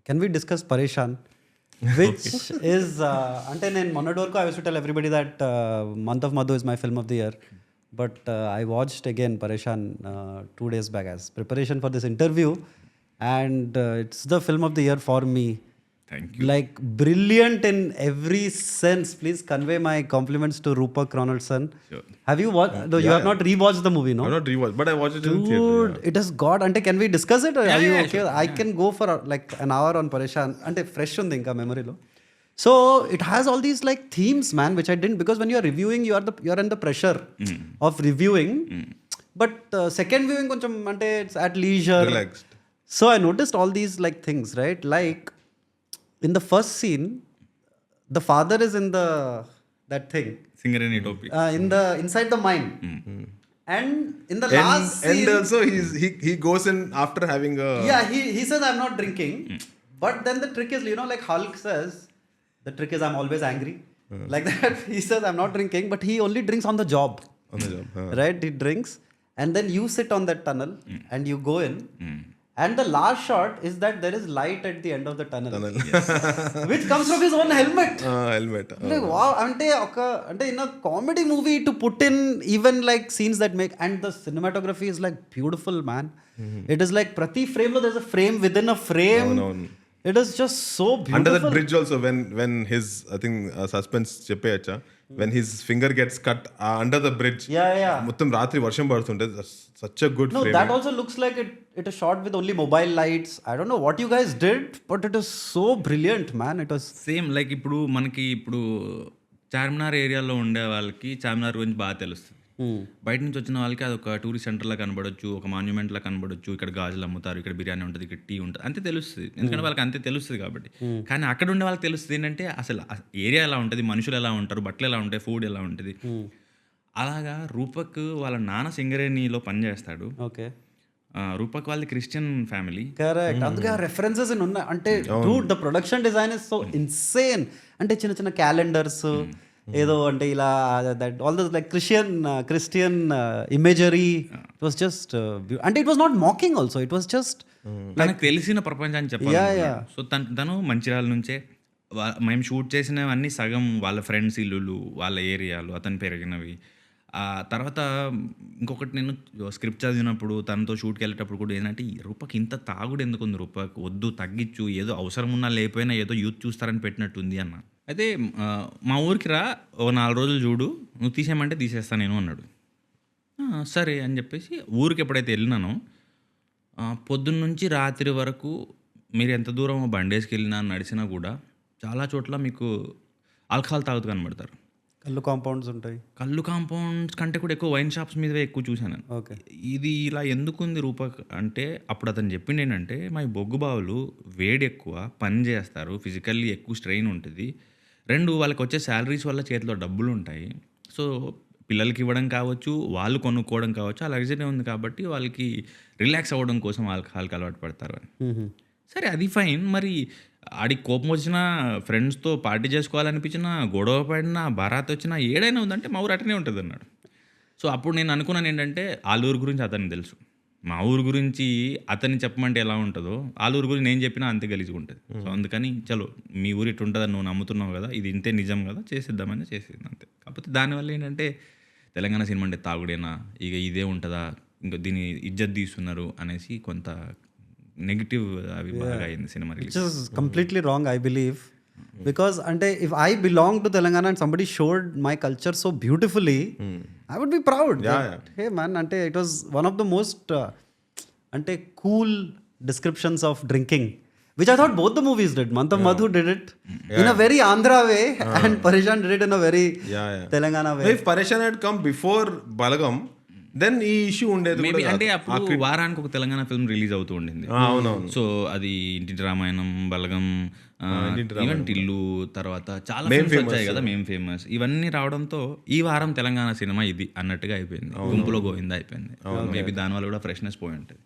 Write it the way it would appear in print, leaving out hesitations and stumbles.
Can we discuss పరేషాన్ which is అంటే నేను మొన్నటి వరకు I was to tell everybody that month of Madhu is my film of the year, but I watched again Pareshan 2 days back as preparation for this interview, and it's the film of the year for me. Thank you. Like brilliant in every sense. Please convey my compliments to Rupak Ronaldson. Sure. Have you watched? No, you have not rewatched the movie, no? I've not rewatched, but I watched it in theater. Dude, it has got. Ante can we discuss it? Or are you yeah, okay? I can go for like an hour on Pareshan. Ante fresh undi inka memory lo. So it has all these like themes, man, which I didn't, because when you are reviewing, you are in the pressure of reviewing. But second viewing koncham ante it's at leisure. Relaxed. So I noticed all these like things, right? Like in the first scene, the father is in that thing Singareni టోపీ. inside the mine, and in the last And scene, also he goes in after having a yeah, he says I'm not drinking, but then the trick is, you know, like Hulk says, the trick is I'm always angry, like that. He says I'm not drinking, but he only drinks on the job, on the job. right? He drinks, and then you sit on that tunnel and you go in. And the last shot is that there is light at the end of the tunnel. Which comes from his own helmet. Helmet. Like, wow, ante in a comedy movie to put in even like scenes that make, and the cinematography is like beautiful, man. It is like prati frame lo there's a frame within a frame. No. It is just so beautiful. Under that bridge also, when his, I think suspense చెప్పేయచ్చా, when his finger gets cut under the bridge. Yeah. మొత్తం రాత్రి వర్షం పడుతుంటే such a good No, frame. that also looks like it is shot with only mobile lights. I don't know what you guys did, but it is so brilliant, man. It was same like ఇప్పుడు మనకి ఇప్పుడు చార్మినార్ ఏరియాలో ఉండే వాళ్ళకి చార్మినార్ గురించి బాగా తెలుస్తుంది. బయట నుంచి వచ్చిన వాళ్ళకి అది ఒక టూరిస్ట్ సెంటర్లా కనబడొచ్చు, ఒక మాన్యుమెంట్లా కనబడొచ్చు, ఇక్కడ గాజులు అమ్ముతారు, ఇక్కడ బిర్యానీ ఉంటుంది, ఇక్కడ టీ ఉంటుంది, అంతే తెలుస్తుంది. ఎందుకంటే వాళ్ళకి అంతే తెలుస్తుంది కాబట్టి. కానీ అక్కడ ఉండే వాళ్ళకి తెలుస్తుంది ఏంటంటే అసలు ఏరియా ఎలా ఉంటుంది, మనుషులు ఎలా ఉంటారు, బట్టలు ఎలా ఉంటాయి, ఫుడ్ ఎలా ఉంటుంది. అలాగా రూపక్ వాళ్ళ నాన్న సింగరేణిలో పనిచేస్తాడు. okay. రూపక్ వాళ్ళది క్రిస్టియన్ ఫ్యామిలీ. కరెక్ట్, అందుకే ఆ రెఫరెన్సెస్ ఉన్నాయి. అంటే dude the production design is so insane. అంటే చిన్న చిన్న క్యాలెండర్స్ ఏదో అంటే ఇలా that all those like Christian imagery. It was just అంటే it was not mocking also, it was just నాకు తెలిసిన ప్రపంచాన్ని చెప్పాలి. సో తను మంచిర్యాల నుంచే మేము షూట్ చేసినవన్నీ సగం వాళ్ళ ఫ్రెండ్స్ ఇల్లులు, వాళ్ళ ఏరియాలు, అతను పెరిగినవి. తర్వాత ఇంకొకటి, నేను స్క్రిప్ట్ చదివినప్పుడు తనతో షూట్కి వెళ్ళేటప్పుడు కూడా ఏంటంటే, రూపక్ ఇంత తాగుడు ఎందుకుంది రూపక్, వద్దు తగ్గించు, ఏదో అవసరం ఉన్నా లేకపోయినా ఏదో యూత్ చూస్తారని పెట్టినట్టుంది అన్న. అయితే మా ఊరికి రా, ఓ 4 రోజులు చూడు, నువ్వు తీసేయమంటే తీసేస్తాను నేను అన్నాడు. సరే అని చెప్పేసి ఊరికి ఎప్పుడైతే వెళ్ళినానో పొద్దున్న నుంచి రాత్రి వరకు మీరు ఎంత దూరం బండేసుకు వెళ్ళినా నడిచినా కూడా చాలా చోట్ల మీకు ఆల్కహాల్ తాగుతూ కనబడతారు. కళ్ళు కాంపౌండ్స్ ఉంటాయి. కళ్ళు కాంపౌండ్స్ కంటే కూడా ఎక్కువ వైన్ షాప్స్ మీదవే ఎక్కువ చూశాను. ఓకే, ఇది ఇలా ఎందుకుంది రూపక్ అంటే, అప్పుడు అతను చెప్పింది ఏంటంటే, మా బొగ్గు బావులు వేడి ఎక్కువ, పని చేస్తారు, ఫిజికల్లీ ఎక్కువ స్ట్రెయిన్ ఉంటుంది. 2 వాళ్ళకి వచ్చే శాలరీస్ వల్ల చేతిలో డబ్బులు ఉంటాయి. సో పిల్లలకి ఇవ్వడం కావచ్చు, వాళ్ళు కొనుక్కోవడం కావచ్చు, ఆ లగ్జరీ ఉంది కాబట్టి వాళ్ళకి రిలాక్స్ అవ్వడం కోసం ఆల్కహాల్కి అలవాటు పడతారు అని. సరే అది ఫైన్. మరి ఆడికి కోపం వచ్చినా, ఫ్రెండ్స్తో పార్టీ చేసుకోవాలనిపించినా, గొడవ పడినా, బారాత్ వచ్చినా, ఏడైనా ఉందంటే మా ఊరు అటనే ఉంటుంది అన్నాడు. సో అప్పుడు నేను అనుకున్నాను ఏంటంటే, ఆలూరు గురించి అతనికి తెలుసు, మా ఊరు గురించి అతన్ని చెప్పమంటే ఎలా ఉంటుందో ఆలూరు గురించి నేను చెప్పినా అంతే గలీజ్గా ఉంటుంది. సో అందుకని చలో మీ ఊరు ఇటు ఉంటుందని నువ్వు నమ్ముతున్నావు కదా, ఇది ఇంతే నిజం కదా, చేసేద్దామని చేసేది అంతే. కాకపోతే దానివల్ల ఏంటంటే, తెలంగాణ సినిమా అంటే తాగుడేనా, ఇక ఇదే ఉంటుందా, ఇంకా దీన్ని ఇజ్జత్ తీస్తున్నారు అనేసి కొంత నెగిటివ్ అవి బాగా అయింది cinema release. which is completely wrong, I believe, because ante if I belong to Telangana and somebody showed my culture so beautifully, I would be proud. Yeah. Hey man, ante it was one of the most ante cool descriptions of drinking, which I thought both the movies did. Month of Madhu did it in a very Andhra way, and Pareshan did it in a very Telangana way. If Pareshan had come before Balagam, then ఈ issue ఉండేది. Maybe అంటే అప్పుడు వారానికి ఒక Telangana film release అవుతూ ఉండింది. అవునవును. So అది ఇంటి రామాయణం, బలగం, ఈవెన్ టిల్లు, తర్వాత చాలా ఫిల్మ్స్ వచ్చాయి కదా, మేం ఫేమస్, ఇవన్నీ రావడంతో ఈ వారం తెలంగాణ సినిమా ఇది అన్నట్టుగా అయిపోయింది, గుంపులో గోవిందా అయిపోయింది. మేబీ దానివల్ల కూడా ఫ్రెష్నెస్ పోయి ఉంటుంది.